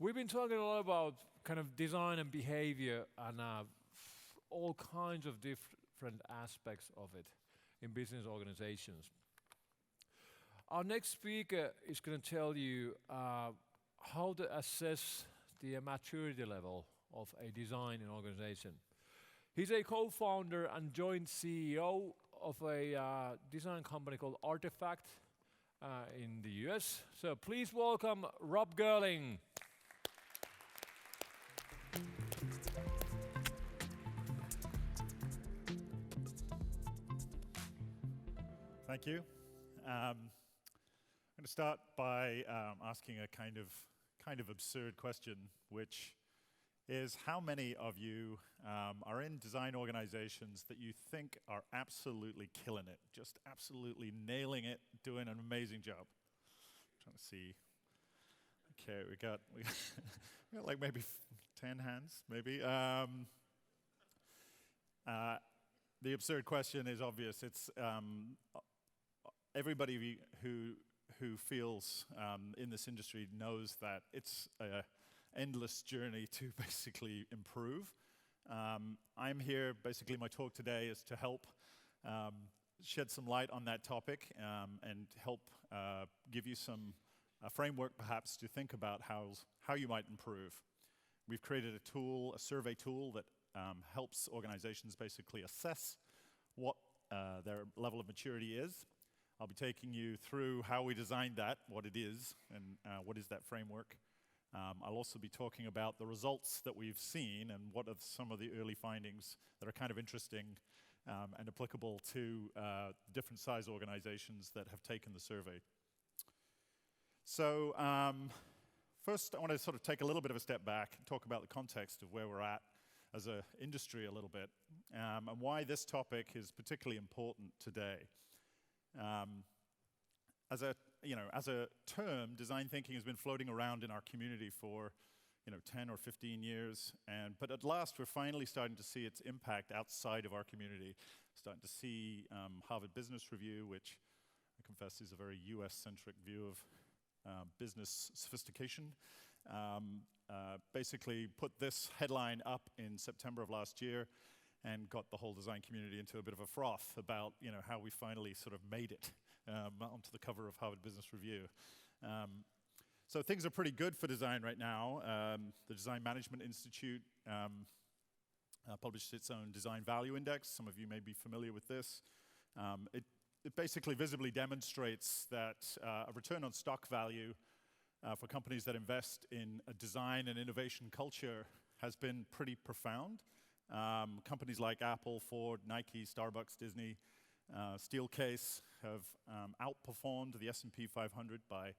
We've been talking a lot about kind of design and behavior and all kinds of different aspects of it in business organizations. Our next speaker is going to tell you how to assess the maturity level of a design in organization. He's a co-founder and joint CEO of a design company called Artefact in the US. So please welcome Rob Gerling. Thank you. I'm going to start by asking a kind of absurd question, which is how many of you are in design organizations that you think are absolutely killing it, just absolutely nailing it, doing an amazing job? I'm trying to see. Okay, we got like maybe 10 hands, maybe. The absurd question is obvious. It's everybody who feels in this industry knows that it's an endless journey to basically improve. I'm here, basically my talk today is to help shed some light on that topic and help give you some framework perhaps to think about how you might improve. We've created a tool, a survey tool that helps organizations basically assess what their level of maturity is. I'll be taking you through how we designed that, what it is, and what is that framework. I'll also be talking about the results that we've seen and what are some of the early findings that are kind of interesting and applicable to different size organizations that have taken the survey. So first, I want to sort of take a little bit of a step back and talk about the context of where we're at as an industry a little bit, and why this topic is particularly important today. As a term, design thinking has been floating around in our community for 10 or 15 years, but at last we're finally starting to see its impact outside of our community. Starting to see Harvard Business Review, which I confess is a very US-centric view of business sophistication, basically put this headline up in September of last year and got the whole design community into a bit of a froth about how we finally sort of made it onto the cover of Harvard Business Review. So things are pretty good for design right now. The Design Management Institute published its own Design Value Index. Some of you may be familiar with this. It basically visibly demonstrates that a return on stock value for companies that invest in a design and innovation culture has been pretty profound. Companies like Apple, Ford, Nike, Starbucks, Disney, Steelcase have outperformed the S&P 500 by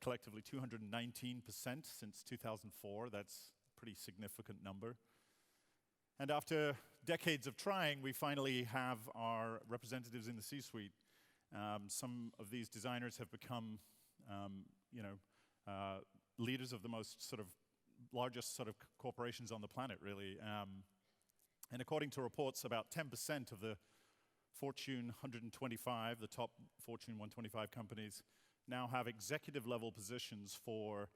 collectively 219% since 2004. That's a pretty significant number. And after decades of trying, we finally have our representatives in the C-suite. Some of these designers have become, leaders of the most sort of largest sort of corporations on the planet, really. And according to reports, about 10% of the Fortune 125, the top Fortune 125 companies, now have executive level positions for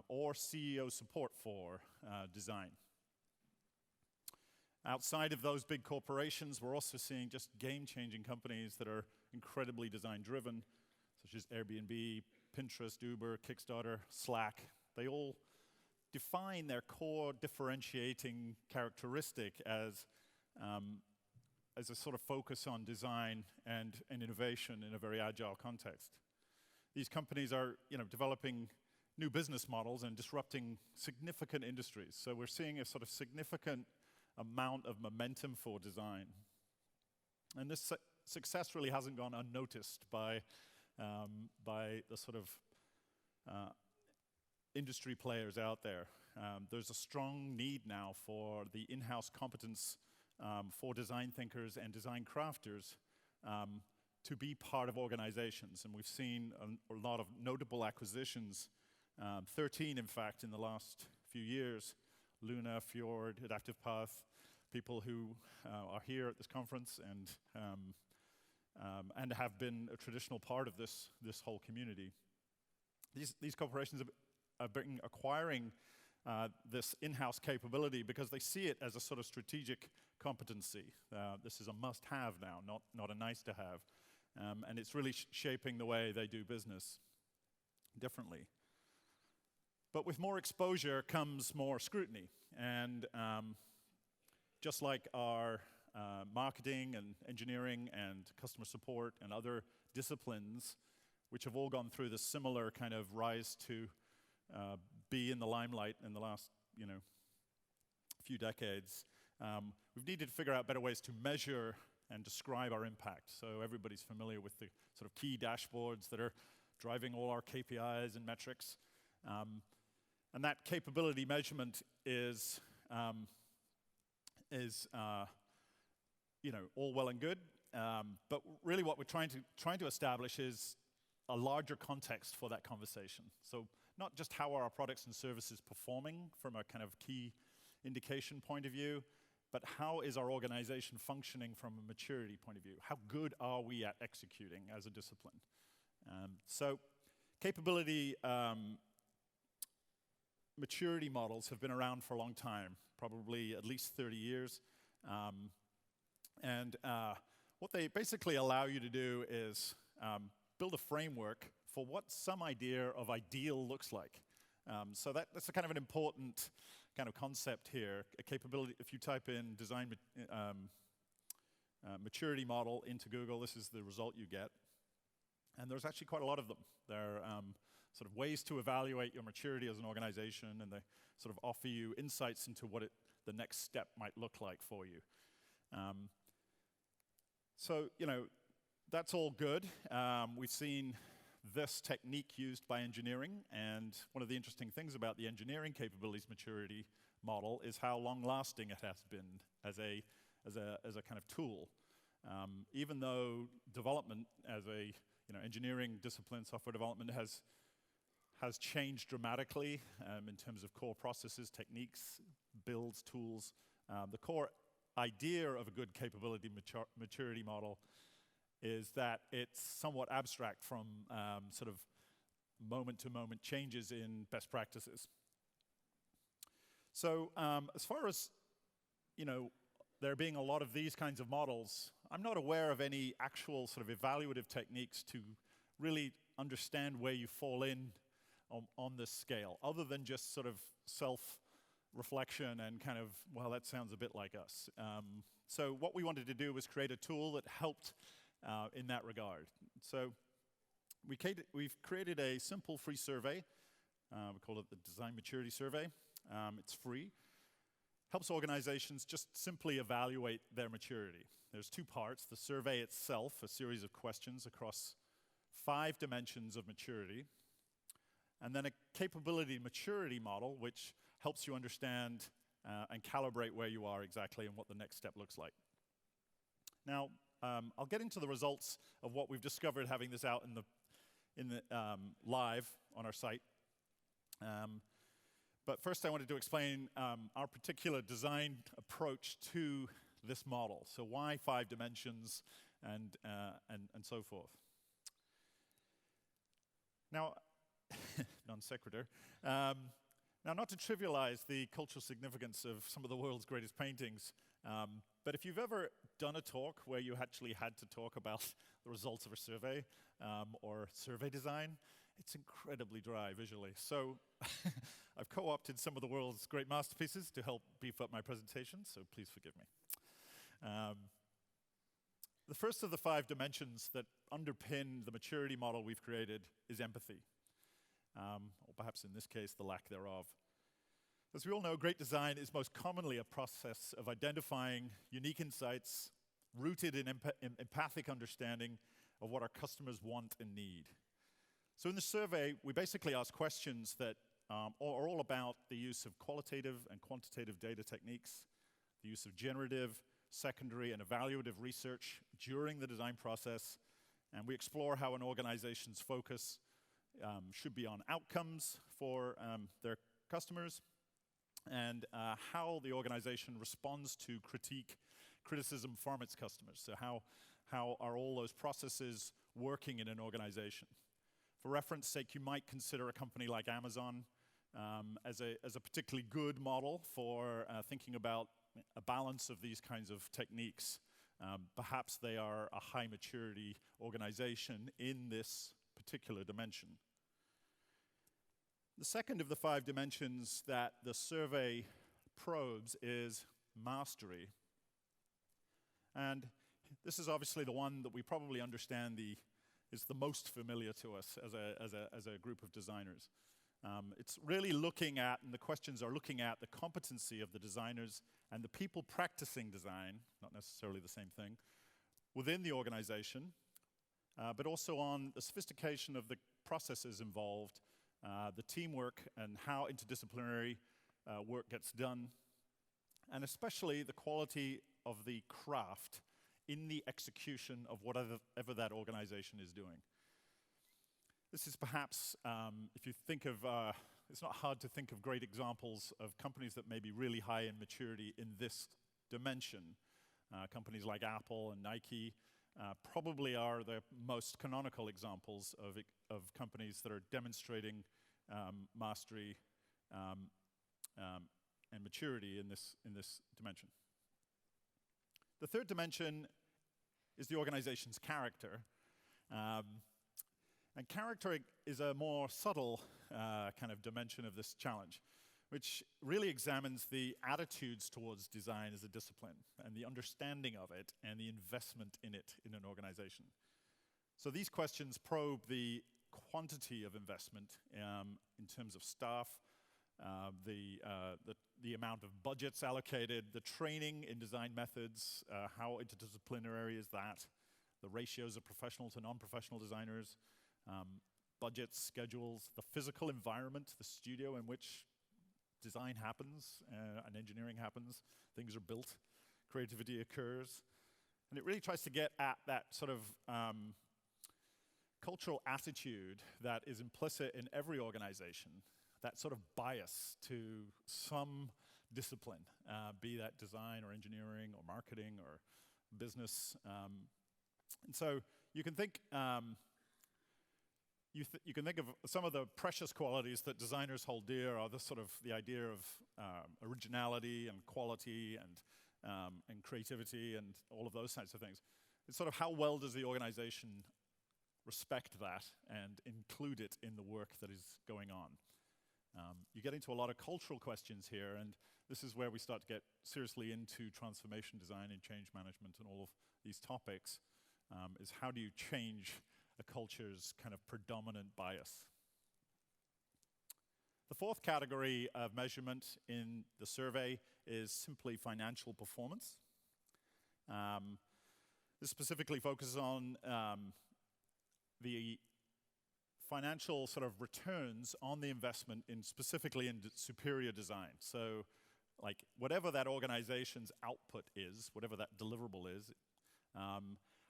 or CEO support for design. Outside of those big corporations, we're also seeing just game-changing companies that are incredibly design-driven, such as Airbnb, Pinterest, Uber, Kickstarter, Slack. They all define their core differentiating characteristic as a sort of focus on design and innovation in a very agile context. These companies are, developing new business models and disrupting significant industries. So we're seeing a sort of significant amount of momentum for design. And this success really hasn't gone unnoticed by the sort of industry players out there. There's a strong need now for the in-house competence for design thinkers and design crafters to be part of organizations. And we've seen a lot of notable acquisitions, 13 in fact in the last few years. Luna, Fjord, Adaptive Path, people who are here at this conference and have been a traditional part of this whole community. These corporations been acquiring this in-house capability because they see it as a sort of strategic competency. This is a must-have now, not a nice-to-have. And it's really shaping the way they do business differently. But with more exposure comes more scrutiny. And just like our marketing and engineering and customer support and other disciplines, which have all gone through this similar kind of rise to be in the limelight in the last, few decades, we've needed to figure out better ways to measure and describe our impact. So everybody's familiar with the sort of key dashboards that are driving all our KPIs and metrics. And that capability measurement is all well and good. But really what we're trying to establish is a larger context for that conversation. So not just how are our products and services performing from a kind of key indication point of view, but how is our organization functioning from a maturity point of view? How good are we at executing as a discipline? So capability maturity models have been around for a long time, probably at least 30 years. What they basically allow you to do is build a framework for what some idea of ideal looks like. So that's a kind of an important kind of concept here. A capability, if you type in design maturity model into Google, this is the result you get. And there's actually quite a lot of them. They're sort of ways to evaluate your maturity as an organization, and they sort of offer you insights into what the next step might look like for you. So, that's all good. We've seen this technique used by engineering, and one of the interesting things about the engineering capabilities maturity model is how long-lasting it has been as a kind of tool. Even though development as a engineering discipline, software development has changed dramatically in terms of core processes, techniques, builds, tools. The core idea of a good capability maturity model is that it's somewhat abstract from sort of moment-to-moment changes in best practices. So as far as, there being a lot of these kinds of models, I'm not aware of any actual sort of evaluative techniques to really understand where you fall in on this scale, other than just sort of self-reflection and kind of, well, that sounds a bit like us. So what we wanted to do was create a tool that helped in that regard. So we've created a simple free survey. We call it the Design Maturity Survey. It's free. Helps organizations just simply evaluate their maturity. There's two parts. The survey itself, a series of questions across 5 dimensions of maturity, and then a capability maturity model, which helps you understand and calibrate where you are exactly and what the next step looks like. Now, I'll get into the results of what we've discovered having this out in the live on our site. But first I wanted to explain our particular design approach to this model. So why 5 dimensions and so forth. Now, non sequitur. Now, not to trivialize the cultural significance of some of the world's greatest paintings, but if you've ever done a talk where you actually had to talk about the results of a survey or survey design, it's incredibly dry visually. So I've co-opted some of the world's great masterpieces to help beef up my presentation, so please forgive me. The first of the 5 dimensions that underpin the maturity model we've created is empathy, or perhaps in this case, the lack thereof. As we all know, great design is most commonly a process of identifying unique insights rooted in empathic understanding of what our customers want and need. So in the survey, we basically ask questions that are all about the use of qualitative and quantitative data techniques, the use of generative, secondary, and evaluative research during the design process, and we explore how an organization's focus should be on outcomes for their customers, and how the organization responds to criticism from its customers. So how are all those processes working in an organization? For reference sake, you might consider a company like Amazon, as a particularly good model for thinking about a balance of these kinds of techniques. Perhaps they are a high maturity organization in this particular dimension. The second of the 5 dimensions that the survey probes is mastery. And this is obviously the one that we probably understand is the most familiar to us as a group of designers. It's really looking at, and the questions are looking at the competency of the designers and the people practicing design, not necessarily the same thing, within the organization, but also on the sophistication of the processes involved, the teamwork and how interdisciplinary work gets done, and especially the quality of the craft in the execution of whatever that organization is doing. This is perhaps, if you think of, it's not hard to think of great examples of companies that may be really high in maturity in this dimension. Companies like Apple and Nike probably are the most canonical examples of companies that are demonstrating mastery and maturity in this dimension. The third dimension is the organization's character. And character is a more subtle kind of dimension of this challenge, which really examines the attitudes towards design as a discipline and the understanding of it and the investment in it in an organization. So these questions probe the quantity of investment in terms of staff, the amount of budgets allocated, the training in design methods, how interdisciplinary is that, the ratios of professional to non-professional designers, budgets, schedules, the physical environment, the studio in which design happens and engineering happens, things are built, creativity occurs. And it really tries to get at that sort of cultural attitude that is implicit in every organization, that sort of bias to some discipline, be that design or engineering or marketing or business. And so you can think you can think of some of the precious qualities that designers hold dear are the idea of originality and quality and creativity and all of those types of things. It's sort of how well does the organization respect that and include it in the work that is going on. You get into a lot of cultural questions here, and this is where we start to get seriously into transformation design and change management and all of these topics, is how do you change a culture's kind of predominant bias. The fourth category of measurement in the survey is simply financial performance. This specifically focuses on the financial sort of returns on the investment specifically in superior design. So like whatever that organization's output is, whatever that deliverable is,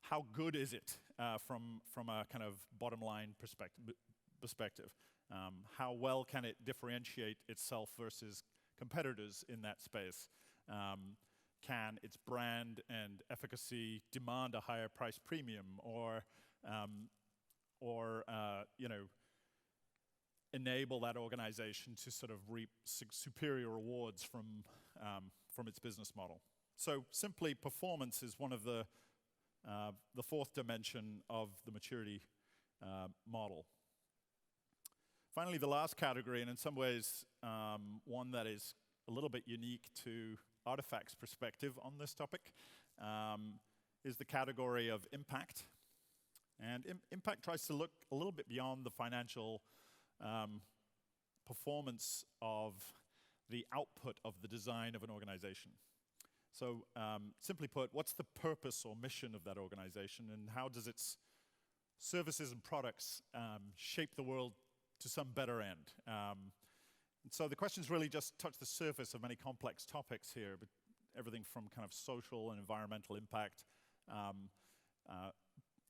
how good is it from a kind of bottom line perspective? How well can it differentiate itself versus competitors in that space? Can its brand and efficacy demand a higher price premium, or enable that organization to sort of reap superior rewards from its business model? So simply, performance is one of the fourth dimension of the maturity model. Finally, the last category, and in some ways one that is a little bit unique to Artefact's perspective on this topic, is the category of impact. And impact tries to look a little bit beyond the financial performance of the output of the design of an organization. So simply put, what's the purpose or mission of that organization, and how does its services and products shape the world to some better end? And so the questions really just touch the surface of many complex topics here, but everything from kind of social and environmental impact,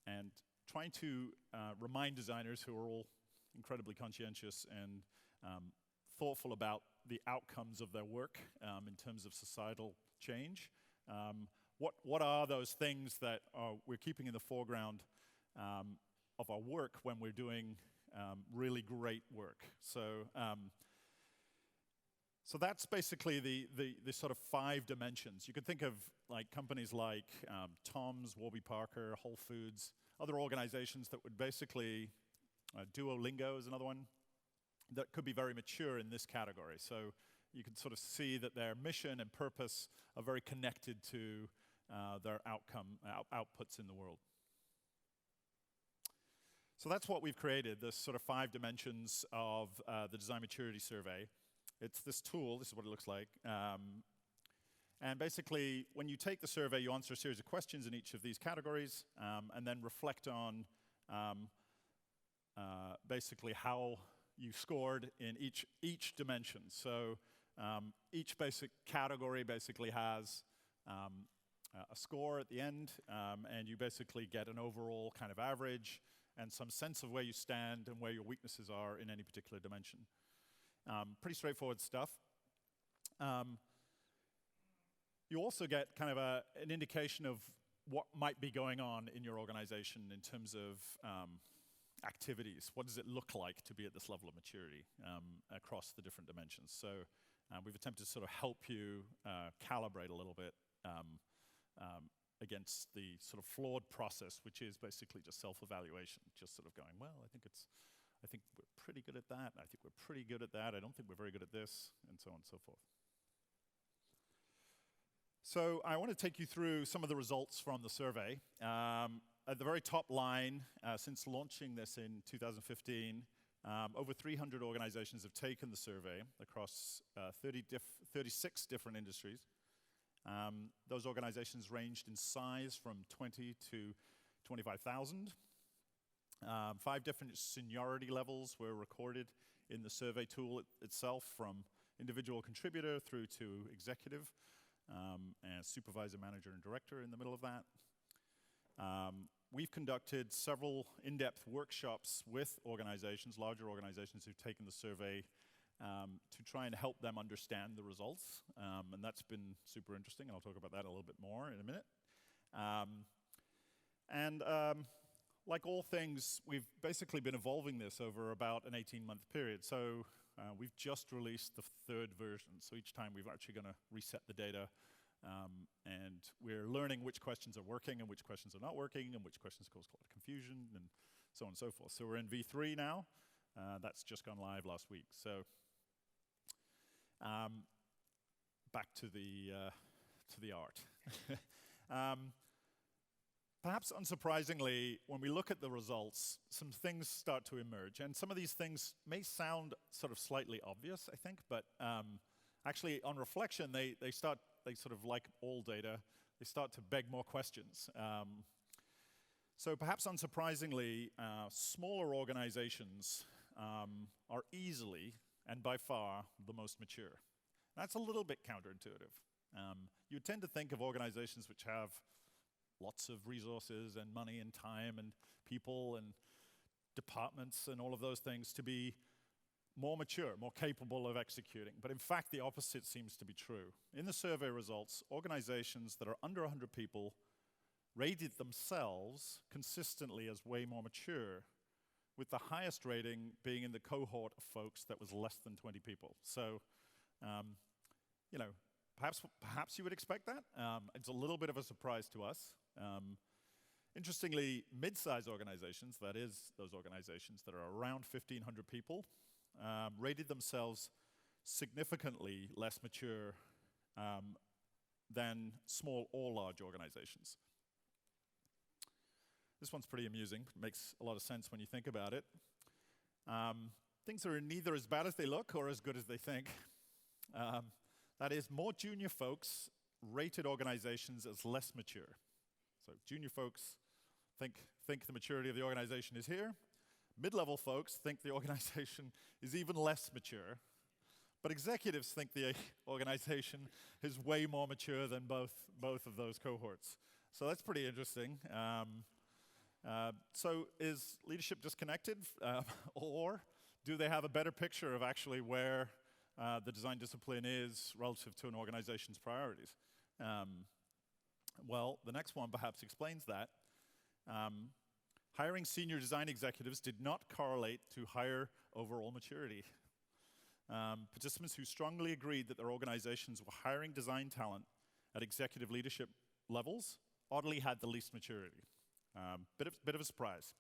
and trying to remind designers who are all incredibly conscientious and thoughtful about the outcomes of their work in terms of societal change. What are those things that we're keeping in the foreground of our work when we're doing really great work? So So that's basically the sort of 5 dimensions. You could think of like companies like Tom's, Warby Parker, Whole Foods, other organizations that would basically, Duolingo is another one, that could be very mature in this category. So you can sort of see that their mission and purpose are very connected to their outputs in the world. So that's what we've created, this sort of 5 dimensions of the Design Maturity Survey. It's this tool, this is what it looks like. And basically, when you take the survey, you answer a series of questions in each of these categories, and then reflect on basically how you scored in each dimension. So each basic category basically has a score at the end, and you basically get an overall kind of average and some sense of where you stand and where your weaknesses are in any particular dimension. Pretty straightforward stuff. You also get kind of an indication of what might be going on in your organization in terms of activities. What does it look like to be at this level of maturity across the different dimensions? So we've attempted to sort of help you calibrate a little bit against the sort of flawed process, which is basically just self-evaluation, just sort of going, well, I think we're pretty good at that, I think we're pretty good at that, I don't think we're very good at this, and so on and so forth. So I want to take you through some of the results from the survey. At the very top line, since launching this in 2015, over 300 organizations have taken the survey across 36 different industries. Those organizations ranged in size from 20 to 25,000. 5 different seniority levels were recorded in the survey tool itself, from individual contributor through to executive, and supervisor, manager, and director in the middle of that. We've conducted several in-depth workshops with organizations, larger organizations who've taken the survey, to try and help them understand the results, and that's been super interesting, and I'll talk about that a little bit more in a minute. Like all things, we've basically been evolving this over about an 18-month period. So we've just released the 3rd version. So each time we're actually going to reset the data, and we're learning which questions are working and which questions are not working and which questions cause a lot of confusion and so on and so forth. So we're in V3 now. That's just gone live last week. So back to the art. Perhaps unsurprisingly, when we look at the results, some things start to emerge. And some of these things may sound sort of slightly obvious, I think, but actually on reflection, they sort of, like all data, they start to beg more questions. So perhaps unsurprisingly, smaller organizations are easily and by far the most mature. That's a little bit counterintuitive. You tend to think of organizations which have lots of resources and money and time and people and departments and all of those things to be more mature, more capable of executing. But in fact, the opposite seems to be true. In the survey results, organizations that are under 100 people rated themselves consistently as way more mature, with the highest rating being in the cohort of folks that was less than 20 people. So, perhaps you would expect that. It's a little bit of a surprise to us. Interestingly, mid-size organizations, that is, those organizations that are around 1,500 people, rated themselves significantly less mature than small or large organizations. This one's pretty amusing. It makes a lot of sense when you think about it. Things are neither as bad as they look or as good as they think. That is, more junior folks rated organizations as less mature. So junior folks think the maturity of the organization is here. Mid-level folks think the organization is even less mature. But executives think the organization is way more mature than both of those cohorts. So that's pretty interesting. So is leadership disconnected? Or do they have a better picture of actually where the design discipline is relative to an organization's priorities? Well, the next one perhaps explains that. Hiring senior design executives did not correlate to higher overall maturity. Participants who strongly agreed that their organizations were hiring design talent at executive leadership levels oddly had the least maturity. Bit of a surprise.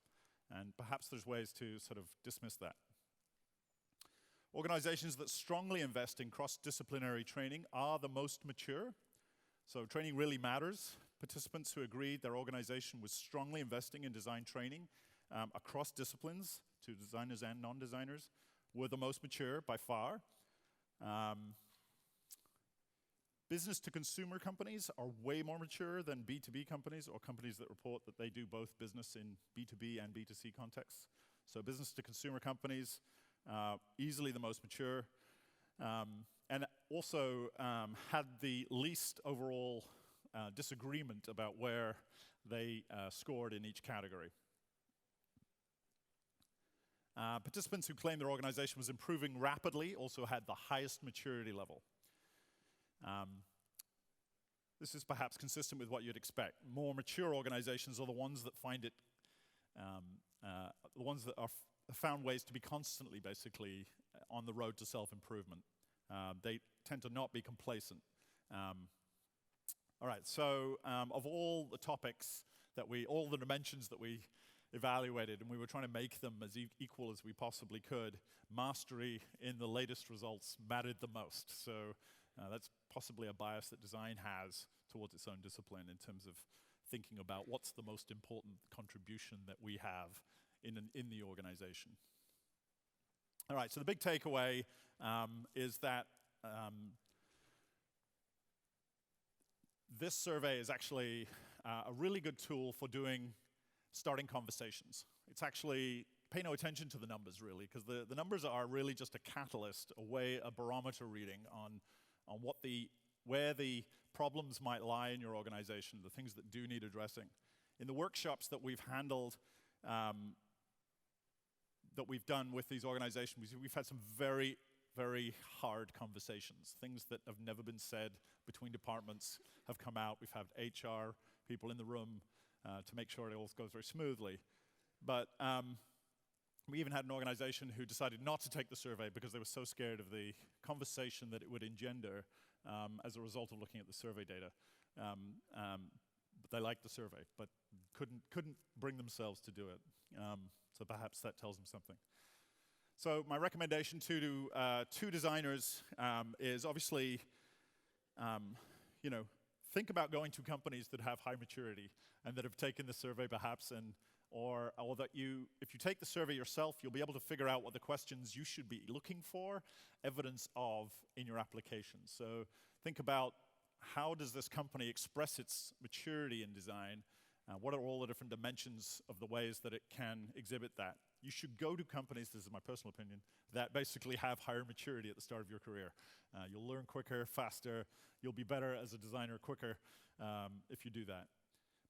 And perhaps there's ways to sort of dismiss that. Organizations that strongly invest in cross-disciplinary training are the most mature. So training really matters. Participants who agreed their organization was strongly investing in design training across disciplines to designers and non-designers were the most mature by far. Business-to-consumer companies are way more mature than B2B companies or companies that report that they do both business in B2B and B2C contexts. So business-to-consumer companies, easily the most mature, and also had the least overall disagreement about where they scored in each category. Participants who claimed their organization was improving rapidly also had the highest maturity level. This is perhaps consistent with what you'd expect. More mature organizations are the ones that find it, the ones that are found ways to be constantly, basically, on the road to self-improvement. They tend to not be complacent. All right, so of all the topics all the dimensions that we evaluated, and we were trying to make them as equal as we possibly could, mastery in the latest results mattered the most. So that's possibly a bias that design has towards its own discipline in terms of thinking about what's the most important contribution that we have in the organization. All right, so the big takeaway is that this survey is actually a really good tool for starting conversations. It's actually, pay no attention to the numbers really, because the numbers are really just a catalyst, a barometer reading on where the problems might lie in your organization, the things that do need addressing. In the workshops that we've handled, that we've done with these organizations, we've had some very, very hard conversations. Things that have never been said between departments have come out. We've had HR people in the room to make sure it all goes very smoothly. But we even had an organization who decided not to take the survey because they were so scared of the conversation that it would engender as a result of looking at the survey data. But they liked the survey, but couldn't bring themselves to do it. So perhaps that tells them something. So my recommendation to designers is obviously, think about going to companies that have high maturity and that have taken the survey perhaps, or that if you take the survey yourself, you'll be able to figure out what the questions you should be looking for evidence of in your application. So think about, how does this company express its maturity in design? What are all the different dimensions of the ways that it can exhibit that? You should go to companies, this is my personal opinion, that basically have higher maturity at the start of your career. You'll learn quicker, faster, you'll be better as a designer quicker if you do that.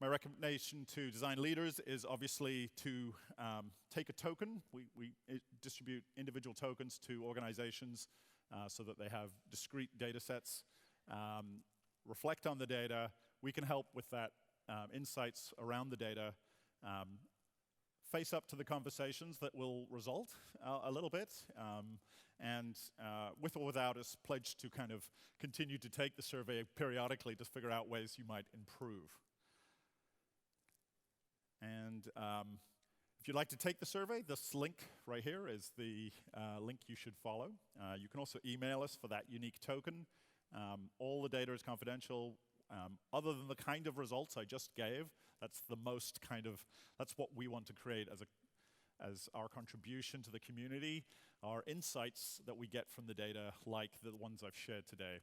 My recommendation to design leaders is obviously to take a token. We distribute individual tokens to organizations so that they have discrete data sets. Reflect on the data. We can help with that insights around the data. Face up to the conversations that will result a little bit, and with or without us, pledge to kind of continue to take the survey periodically to figure out ways you might improve. And if you'd like to take the survey, this link right here is the link you should follow. You can also email us for that unique token. All the data is confidential. Other than the kind of results I just gave, that's what we want to create as our contribution to the community, our insights that we get from the data, like the ones I've shared today.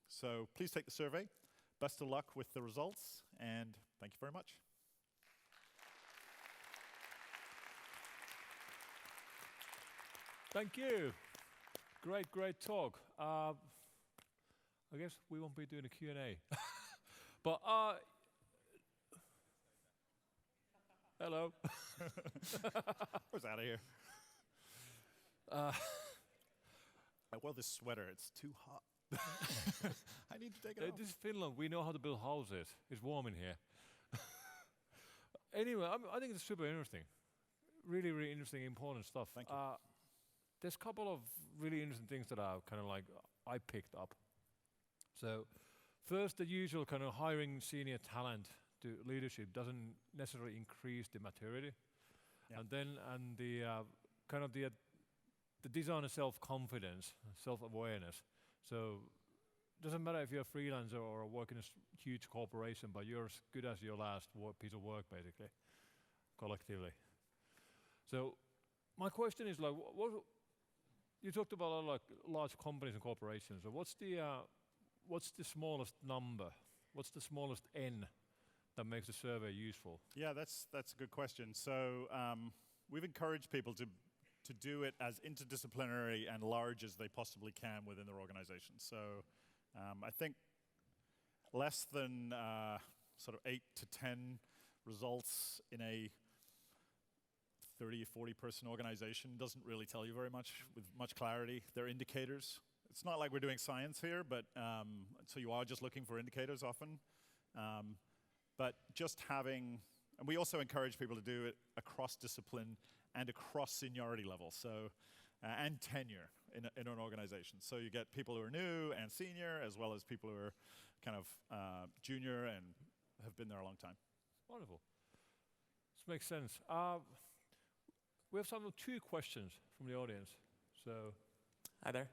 So please take the survey. Best of luck with the results, and thank you very much. Thank you. Great talk. I guess we won't be doing a Q&A. But, hello. I was out of here. I wore this sweater, it's too hot. I need to take it off. This is Finland, we know how to build houses. It's warm in here. Anyway, I think it's super interesting. Really, really interesting, important stuff. Thank you. there's a couple of really interesting things that I picked up. So first, the usual kind of hiring senior talent to leadership doesn't necessarily increase the maturity. Yeah. And then the design of self-confidence, self-awareness. So doesn't matter if you're a freelancer or work in a huge corporation, but you're as good as your last piece of work, basically, collectively. So my question is like, what you talked about a lot, like large companies and corporations. So what's the smallest number? What's the smallest N that makes the survey useful? Yeah, that's a good question. So we've encouraged people to do it as interdisciplinary and large as they possibly can within their organization. So I think less than sort of 8 to 10 results in a 30 or 40 person organization doesn't really tell you very much with much clarity. They're indicators. It's not like we're doing science here, but so you are just looking for indicators often. But just having, and we also encourage people to do it across discipline and across seniority levels, so and tenure in an organization. So you get people who are new and senior, as well as people who are kind of junior and have been there a long time. Wonderful. This makes sense. We have two questions from the audience. So, hi there.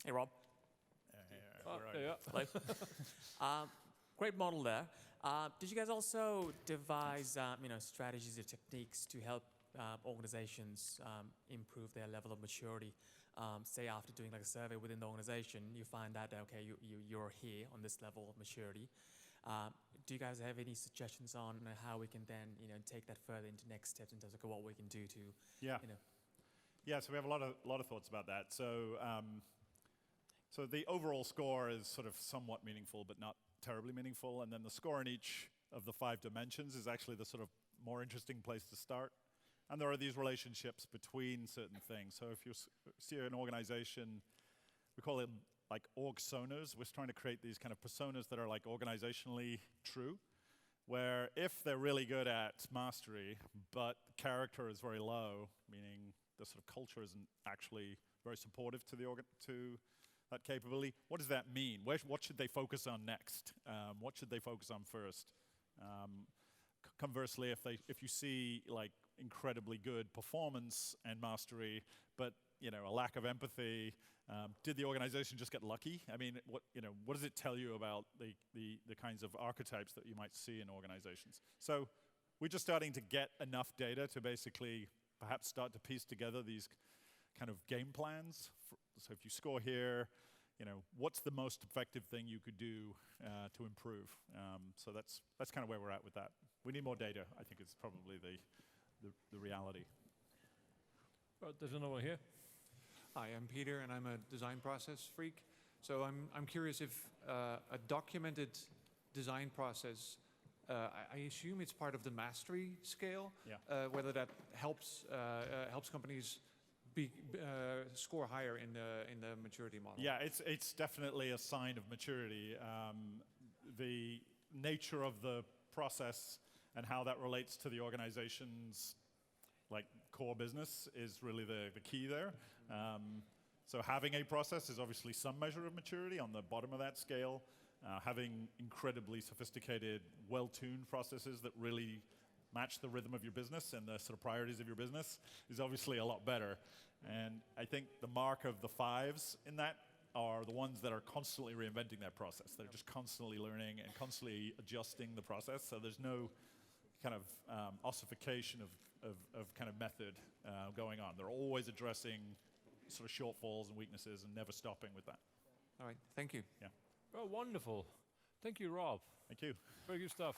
Hey, Rob. There you are. Hello. Great model there. Did you guys also devise, strategies or techniques to help organizations improve their level of maturity? Say after doing like a survey within the organization, you find that okay, you're here on this level of maturity. Do you guys have any suggestions on how we can then take that further into next steps in terms of what we can do to Yeah, so we have a lot of thoughts about that. So so the overall score is sort of somewhat meaningful, but not terribly meaningful. And then the score in each of the 5 dimensions is actually the sort of more interesting place to start. And there are these relationships between certain things. So if you see an organization, we call them like org personas. We're trying to create these kind of personas that are like organizationally true, where if they're really good at mastery, but character is very low, meaning the sort of culture isn't actually very supportive to that capability, what does that mean? What should they focus on next? What should they focus on first? Conversely, if you see like incredibly good performance and mastery, but a lack of empathy, did the organization just get lucky? I mean, what does it tell you about the kinds of archetypes that you might see in organizations? So we're just starting to get enough data to basically perhaps start to piece together these kind of game plans. So if you score here, what's the most effective thing you could do to improve? So that's kind of where we're at with that. We need more data, I think is probably the reality. There's another one here. Hi, I'm Peter, and I'm a design process freak. So I'm curious if a documented design process, I assume it's part of the mastery scale. Yeah. Whether that helps companies score higher in the maturity model. Yeah, it's definitely a sign of maturity. The nature of the process and how that relates to the organization's like core business is really the key there. So having a process is obviously some measure of maturity on the bottom of that scale. Having incredibly sophisticated, well-tuned processes that really match the rhythm of your business and the sort of priorities of your business is obviously a lot better. And I think the mark of the 5s in that are the ones that are constantly reinventing that process. They're just constantly learning and constantly adjusting the process. So there's no kind of ossification of kind of method going on. They're always addressing sort of shortfalls and weaknesses and never stopping with that. All right, thank you. Yeah. Oh, wonderful. Thank you, Rob. Thank you. Very good stuff.